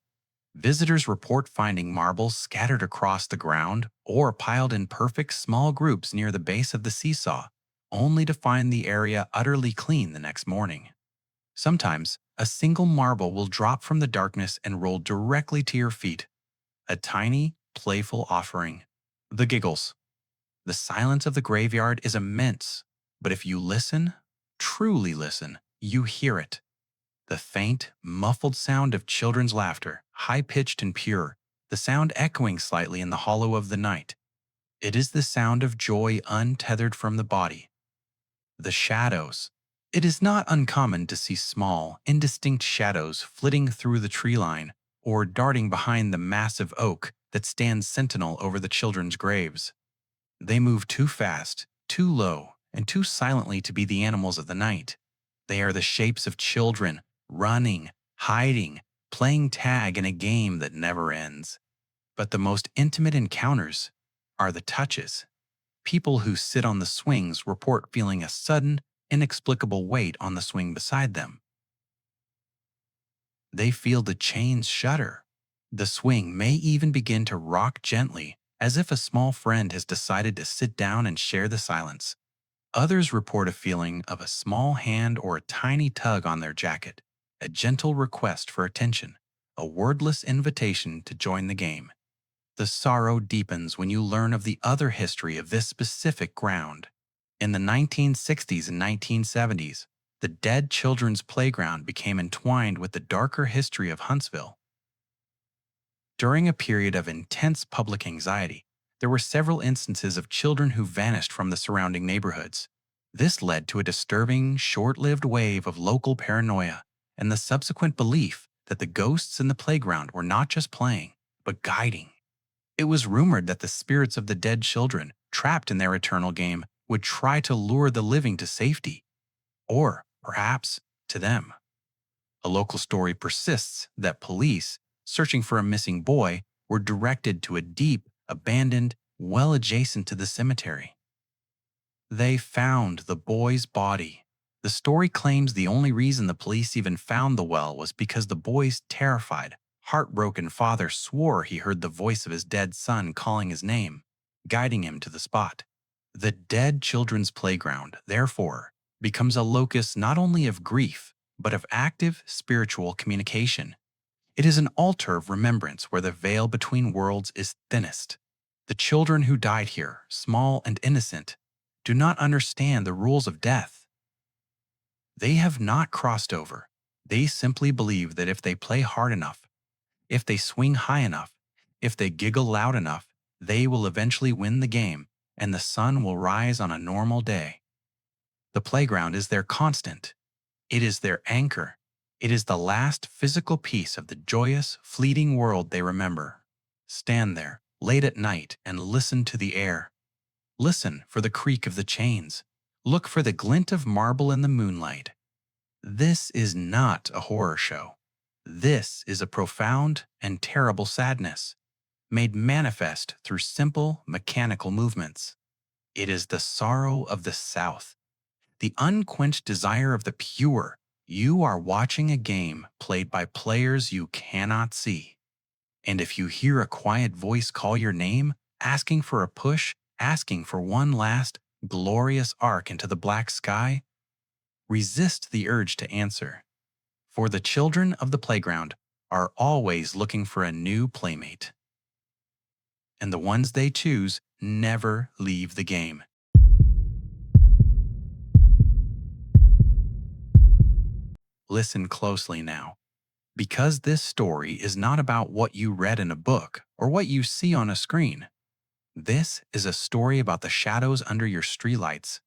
Visitors report finding marbles scattered across the ground or piled in perfect small groups near the base of the seesaw, only to find the area utterly clean the next morning. Sometimes, a single marble will drop from the darkness and roll directly to your feet, a tiny, playful offering. The giggles. The silence of the graveyard is immense, but if you listen, truly listen, you hear it. The faint, muffled sound of children's laughter, high-pitched and pure, the sound echoing slightly in the hollow of the night. It is the sound of joy untethered from the body. The shadows. It is not uncommon to see small, indistinct shadows flitting through the tree line or darting behind the massive oak that stands sentinel over the children's graves. They move too fast, too low, and too silently to be the animals of the night. They are the shapes of children, running, hiding, playing tag in a game that never ends. But the most intimate encounters are the touches. People who sit on the swings report feeling a sudden, inexplicable weight on the swing beside them. They feel the chains shudder. The swing may even begin to rock gently, as if a small friend has decided to sit down and share the silence. Others report a feeling of a small hand or a tiny tug on their jacket, a gentle request for attention, a wordless invitation to join the game. The sorrow deepens when you learn of the other history of this specific ground. In the 1960s and 1970s, the Dead Children's Playground became entwined with the darker history of Huntsville. During a period of intense public anxiety, there were several instances of children who vanished from the surrounding neighborhoods. This led to a disturbing, short-lived wave of local paranoia and the subsequent belief that the ghosts in the playground were not just playing, but guiding. It was rumored that the spirits of the dead children, trapped in their eternal game, would try to lure the living to safety, or perhaps to them. A local story persists that police, searching for a missing boy, were directed to a deep, abandoned well adjacent to the cemetery. They found the boy's body. The story claims the only reason the police even found the well was because the boy's terrified, heartbroken father swore he heard the voice of his dead son calling his name, guiding him to the spot. The Dead Children's Playground, therefore, becomes a locus not only of grief, but of active spiritual communication. It is an altar of remembrance where the veil between worlds is thinnest. The children who died here, small and innocent, do not understand the rules of death. They have not crossed over. They simply believe that if they play hard enough, if they swing high enough, if they giggle loud enough, they will eventually win the game and the sun will rise on a normal day. The playground is their constant. It is their anchor. It is the last physical piece of the joyous, fleeting world they remember. Stand there, late at night, and listen to the air. Listen for the creak of the chains. Look for the glint of marble in the moonlight. This is not a horror show. This is a profound and terrible sadness, made manifest through simple, mechanical movements. It is the sorrow of the South, the unquenched desire of the pure. You are watching a game played by players you cannot see. And if you hear a quiet voice call your name, asking for a push, asking for one last, glorious arc into the black sky, resist the urge to answer. For the children of the playground are always looking for a new playmate. And the ones they choose never leave the game. Listen closely now, because this story is not about what you read in a book or what you see on a screen. This is a story about the shadows under your streetlights,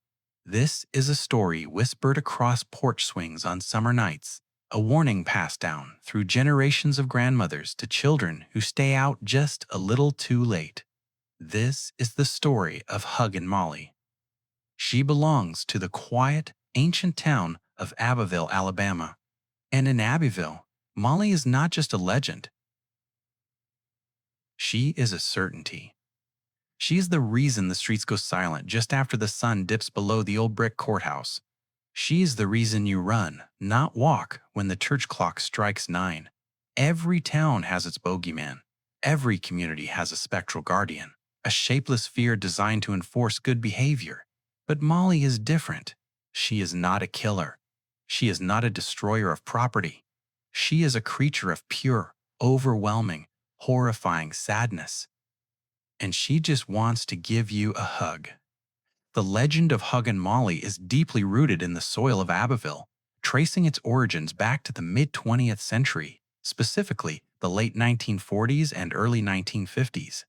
This is a story whispered across porch swings on summer nights, a warning passed down through generations of grandmothers to children who stay out just a little too late. This is the story of Huggin Molly. She belongs to the quiet, ancient town of Abbeville, Alabama. And in Abbeville, Molly is not just a legend, she is a certainty. She is the reason the streets go silent just after the sun dips below the old brick courthouse. She is the reason you run, not walk, when the church clock strikes 9. Every town has its bogeyman. Every community has a spectral guardian, a shapeless fear designed to enforce good behavior. But Molly is different. She is not a killer. She is not a destroyer of property. She is a creature of pure, overwhelming, horrifying sadness. And she just wants to give you a hug. The legend of Huggin Molly is deeply rooted in the soil of Abbeville, tracing its origins back to the mid-20th century, specifically the late 1940s and early 1950s.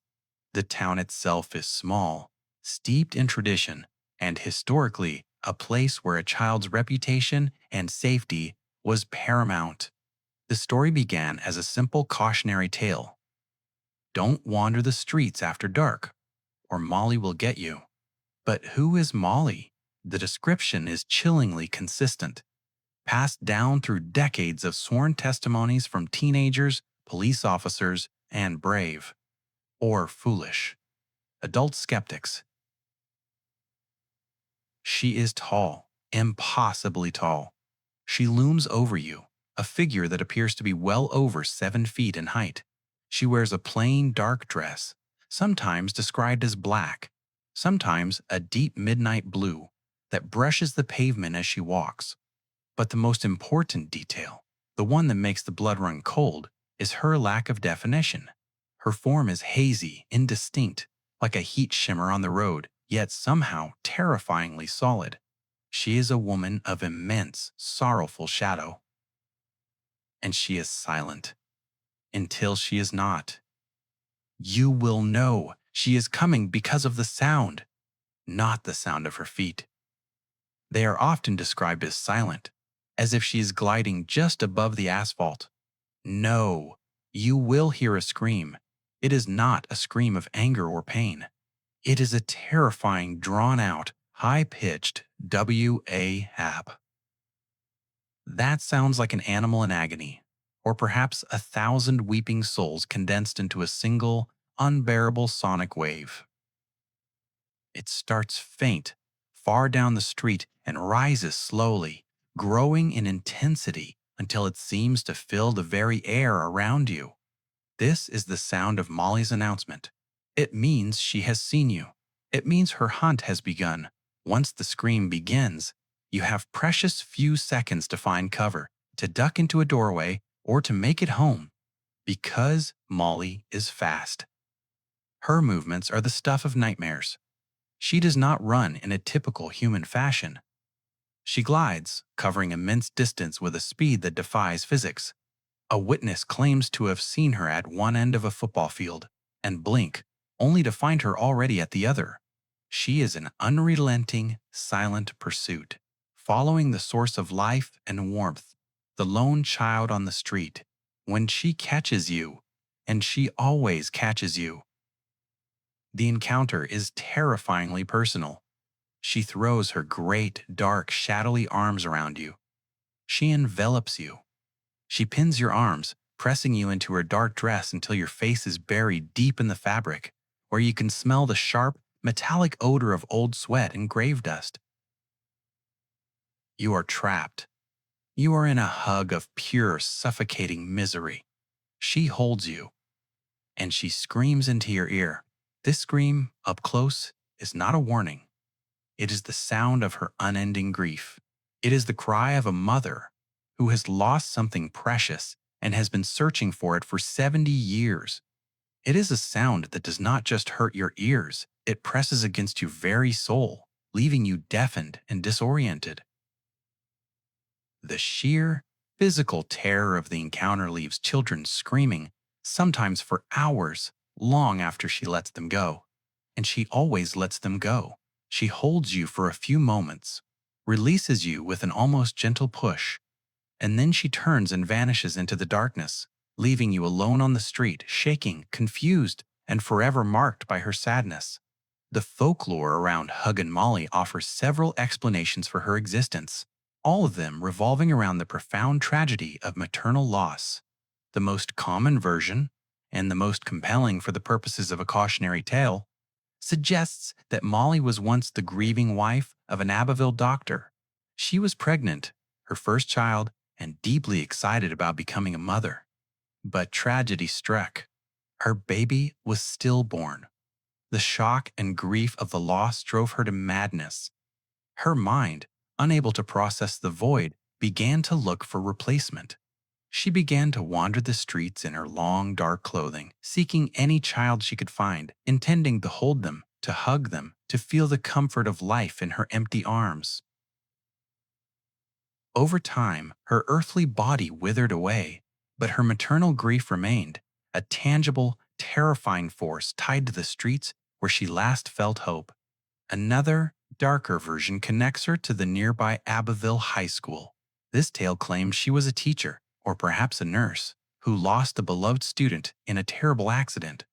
The town itself is small, steeped in tradition, and historically a place where a child's reputation and safety was paramount. The story began as a simple cautionary tale. Don't wander the streets after dark, or Molly will get you. But who is Molly? The description is chillingly consistent, passed down through decades of sworn testimonies from teenagers, police officers, and brave, or foolish, adult skeptics. She is tall, impossibly tall. She looms over you, a figure that appears to be well over 7 feet in height. She wears a plain, dark dress, sometimes described as black, sometimes a deep midnight blue, that brushes the pavement as she walks. But the most important detail, the one that makes the blood run cold, is her lack of definition. Her form is hazy, indistinct, like a heat shimmer on the road, yet somehow terrifyingly solid. She is a woman of immense, sorrowful shadow. And she is silent. Until she is not. You will know she is coming because of the sound, not the sound of her feet. They are often described as silent, as if she is gliding just above the asphalt. No, you will hear a scream. It is not a scream of anger or pain. It is a terrifying, drawn-out, high-pitched W-A-hap. That sounds like an animal in agony, or perhaps 1,000 weeping souls condensed into a single, unbearable sonic wave. It starts faint, far down the street, and rises slowly, growing in intensity until it seems to fill the very air around you. This is the sound of Molly's announcement. It means she has seen you. It means her hunt has begun. Once the scream begins, you have precious few seconds to find cover, to duck into a doorway, or to make it home, because Molly is fast. Her movements are the stuff of nightmares. She does not run in a typical human fashion. She glides, covering immense distance with a speed that defies physics. A witness claims to have seen her at one end of a football field and blink, only to find her already at the other. She is an unrelenting, silent pursuit, following the source of life and warmth, the lone child on the street. When she catches you, and she always catches you, the encounter is terrifyingly personal. She throws her great, dark, shadowy arms around you. She envelops you. She pins your arms, pressing you into her dark dress until your face is buried deep in the fabric, where you can smell the sharp, metallic odor of old sweat and grave dust. You are trapped. You are in a hug of pure, suffocating misery. She holds you, and she screams into your ear. This scream, up close, is not a warning. It is the sound of her unending grief. It is the cry of a mother who has lost something precious and has been searching for it for 70 years. It is a sound that does not just hurt your ears, it presses against your very soul, leaving you deafened and disoriented. The sheer, physical terror of the encounter leaves children screaming, sometimes for hours, long after she lets them go. And she always lets them go. She holds you for a few moments, releases you with an almost gentle push, and then she turns and vanishes into the darkness, leaving you alone on the street, shaking, confused, and forever marked by her sadness. The folklore around Huggin Molly offers several explanations for her existence, all of them revolving around the profound tragedy of maternal loss. The most common version, and the most compelling for the purposes of a cautionary tale, suggests that Molly was once the grieving wife of an Abbeville doctor. She was pregnant, her first child, and deeply excited about becoming a mother. But tragedy struck. Her baby was stillborn. The shock and grief of the loss drove her to madness. Her mind, unable to process the void, began to look for replacement. She began to wander the streets in her long, dark clothing, seeking any child she could find, intending to hold them, to hug them, to feel the comfort of life in her empty arms. Over time, her earthly body withered away, but her maternal grief remained, a tangible, terrifying force tied to the streets where she last felt hope. Another, darker version connects her to the nearby Abbeville High School. This tale claims she was a teacher, or perhaps a nurse, who lost a beloved student in a terrible accident.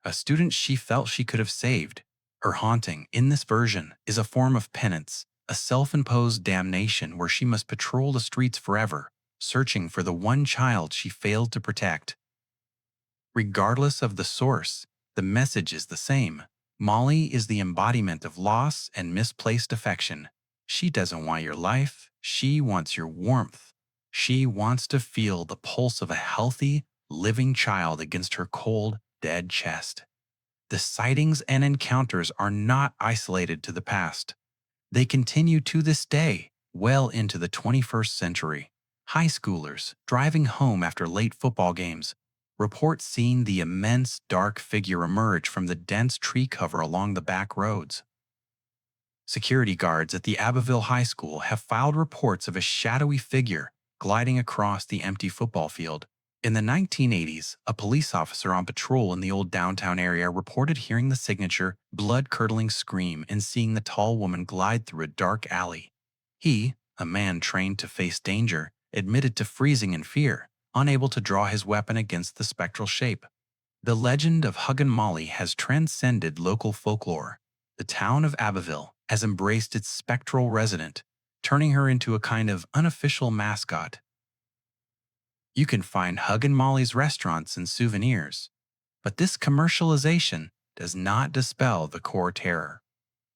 A student she felt she could have saved. Her haunting, in this version, is a form of penance, a self-imposed damnation where she must patrol the streets forever, searching for the one child she failed to protect. Regardless of the source, the message is the same. Molly is the embodiment of loss and misplaced affection. She doesn't want your life, she wants your warmth. She wants to feel the pulse of a healthy, living child against her cold, dead chest. The sightings and encounters are not isolated to the past. They continue to this day, well into the 21st century. High schoolers, driving home after late football games, report seeing the immense dark figure emerge from the dense tree cover along the back roads. Security guards at the Abbeville High School have filed reports of a shadowy figure gliding across the empty football field. In the 1980s, a police officer on patrol in the old downtown area reported hearing the signature, blood-curdling scream and seeing the tall woman glide through a dark alley. He, a man trained to face danger, admitted to freezing in fear, unable to draw his weapon against the spectral shape. The legend of Huggin Molly has transcended local folklore. The town of Abbeville has embraced its spectral resident, turning her into a kind of unofficial mascot. You can find Huggin Molly's restaurants and souvenirs, but this commercialization does not dispel the core terror.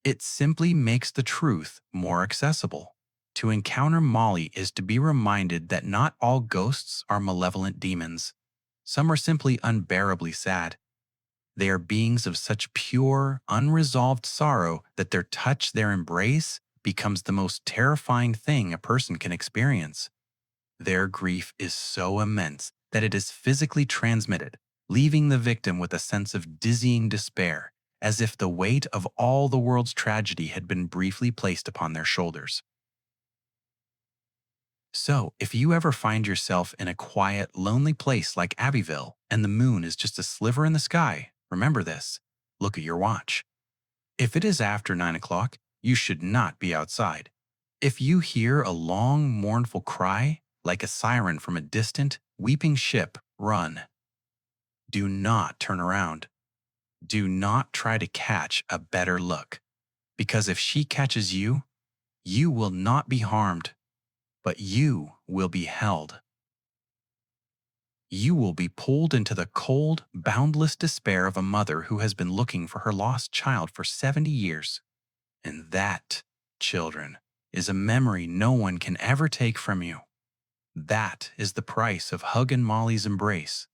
It simply makes the truth more accessible. To encounter Molly is to be reminded that not all ghosts are malevolent demons. Some are simply unbearably sad. They are beings of such pure, unresolved sorrow that their touch, their embrace, becomes the most terrifying thing a person can experience. Their grief is so immense that it is physically transmitted, leaving the victim with a sense of dizzying despair, as if the weight of all the world's tragedy had been briefly placed upon their shoulders. So, if you ever find yourself in a quiet, lonely place like Abbeville and the moon is just a sliver in the sky, remember this. Look at your watch. If it is after 9 o'clock, you should not be outside. If you hear a long, mournful cry, like a siren from a distant, weeping ship, run. Do not turn around. Do not try to catch a better look, because if she catches you, you will not be harmed, but you will be held. You will be pulled into the cold, boundless despair of a mother who has been looking for her lost child for 70 years. And that, children, is a memory no one can ever take from you. That is the price of Huggin Molly's embrace.